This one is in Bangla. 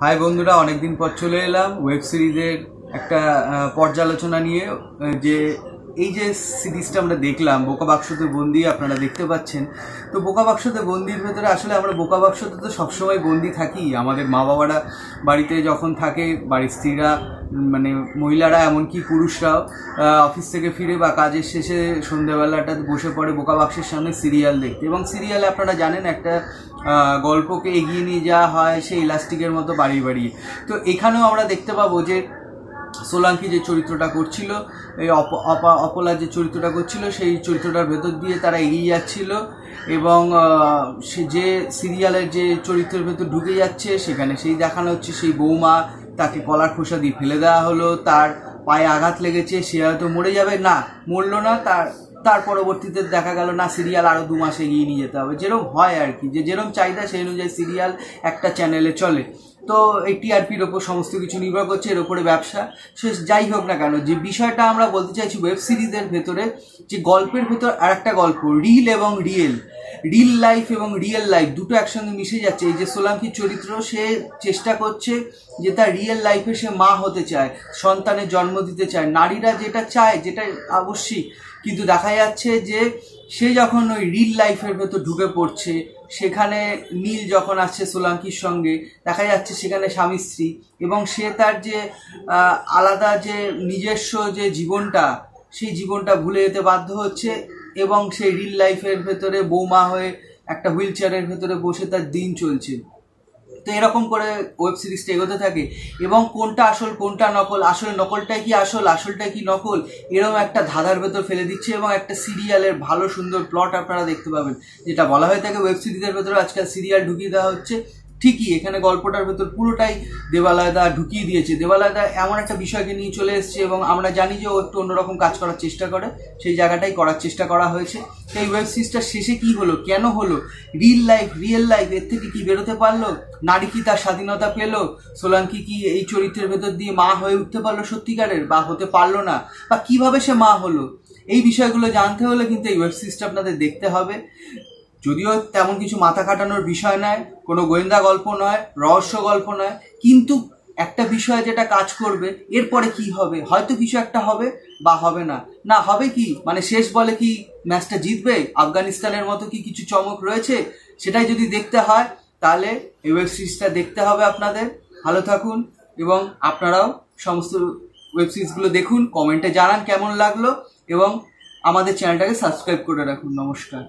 হাই বন্ধুরা, অনেকদিন পর চলে এলাম ওয়েব সিরিজের একটা পর্যালোচনা নিয়ে। যে এই যে সিরিজটা আমরা দেখলাম বোকা বাক্সতে বন্দি, আপনারা দেখতে পাচ্ছেন। তো বোকা বাক্সতে বন্দির ভেতরে আসলে আমরা বোকা বাক্সতে তো সবসময় বন্দি থাকি। আমাদের মা বাবারা বাড়িতে যখন থাকে, বাড়ির স্ত্রীরা মানে মহিলারা এমনকি পুরুষরাও অফিস থেকে ফিরে বা কাজের শেষে সন্ধ্যাবেলাটা বসে পড়ে বোকা বাক্সের সামনে সিরিয়াল দেখতে। এবং সিরিয়ালে আপনারা জানেন একটা গল্পকে এগিয়ে নিয়ে যাওয়া হয় সেই ইলাস্টিকের মতো বাড়িয়ে বাড়িয়ে। তো এখানেও আমরা দেখতে পাবো যে সোলাঙ্কি যে চরিত্রটা করছিল, এই অপলা যে চরিত্রটা করছিল, সেই চরিত্রটার ভেতর দিয়ে তারা এগিয়ে যাচ্ছিল। এবং সে যে সিরিয়ালের যে চরিত্রের ভেতর ঢুকে যাচ্ছে, সেখানে সেই দেখানো হচ্ছে সেই বৌমা, তাকে কলার খোসা দিয়ে ফেলে দেওয়া হলো, তার পায়ে আঘাত লেগেছে, সে হয়তো মরে যাবে, না মরলো না। তার পরবর্তীতে দেখা গেল না, সিরিয়াল আরও 2 মাস এগিয়ে নিয়ে যেতে হবে, যেরকম হয় আর কি, যে যেরকম চাহিদা সেই অনুযায়ী সিরিয়াল একটা চ্যানেলে চলে। তো এই টিআরপির ওপর সমস্ত কিছু নির্ভর করছে, এর ওপরে ব্যবসা। সে যাই হোক না কেন, যে বিষয়টা আমরা বলতে চাইছি, ওয়েব সিরিজের ভেতরে যে গল্পের ভেতর আর একটা গল্প, রিল এবং রিল লাইফ এবং রিয়েল লাইফ দুটো একসঙ্গে মিশে যাচ্ছে। এই যে সোলাঙ্কির চরিত্র, সে চেষ্টা করছে যে তার রিয়েল লাইফে সে মা হতে চায়, সন্তানের জন্ম দিতে চায়, নারীরা যেটা চায়, যেটা আবশ্যিক। কিন্তু দেখা যাচ্ছে যে সে যখন ওই রিল লাইফের ভেতর ঢুকে পড়ছে, সেখানে নীল যখন আসছে সোলাঙ্কির সঙ্গে, দেখা যাচ্ছে সেখানে স্বামী স্ত্রী, এবং সে তার যে আলাদা যে নিজস্ব যে জীবনটা, সেই জীবনটা ভুলে যেতে বাধ্য হচ্ছে। এবং সেই রিল লাইফের ভেতরে বৌমা হয়ে একটা হুইল চেয়ারের ভেতরে বসে তার দিন চলছে। তো এরকম করে ওয়েব সিরিজটা এগোতে থাকে। এবং কোনটা আসল কোনটা নকল, আসলে নকলটাই কি আসল, আসলটাই কি নকল, এরকম একটা ধাঁধার ভেতর ফেলে দিচ্ছে। এবং একটা সিরিয়ালের ভালো সুন্দর প্লট আপনারা দেখতে পাবেন, যেটা বলা হয়ে থাকে ওয়েব সিরিজের ভেতরে আজকাল সিরিয়াল ঢুকিয়ে দেওয়া হচ্ছে। ঠিকই এখানে গল্পটার ভেতর পুরোটাই দেবালয়দা ঢুকিয়ে দিয়েছে। দেবালয়দা এমন একটা বিষয়কে নিয়ে চলে এসছে, এবং আমরা জানি যে ও একটু অন্যরকম কাজ করার চেষ্টা করে, সেই জায়গাটাই করার চেষ্টা করা হয়েছে। সেই ওয়েব সিরিজটার শেষে কি হলো, কেন হলো, রিয়েল লাইফ এর থেকে কি বেরোতে পারলো, নারী কি তার স্বাধীনতা পেল, সোলাঙ্কি কি এই চরিত্রের ভেতর দিয়ে মা হয়ে উঠতে পারলো সত্যিকারের, বা হতে পারলো না, বা কিভাবে সে মা হলো, এই বিষয়গুলো জানতে হলে কিন্তু এই ওয়েব সিরিজটা আপনাদের দেখতে হবে। যদিও তেমন কিছু মাথা খাটানোর বিষয় নয়, কোনো গোয়েন্দা গল্প নয়, রহস্য গল্প নয়, কিন্তু একটা বিষয় যেটা কাজ করবে, এরপরে কি হবে, হয়তো কিছু একটা হবে বা হবে না। না হবে কি, মানে শেষ বলে কি ম্যাচটা জিতবে, আফগানিস্তানের মতো কি কিছু চমক রয়েছে, সেটাই যদি দেখতে হয় তাহলে এই ওয়েব সিরিজটা দেখতে হবে আপনাদের। ভালো থাকুন, এবং আপনারাও সমস্ত ওয়েব সিরিজগুলো দেখুন, কমেন্টে জানান কেমন লাগলো, এবং আমাদের চ্যানেলটাকে সাবস্ক্রাইব করে রাখুন। নমস্কার।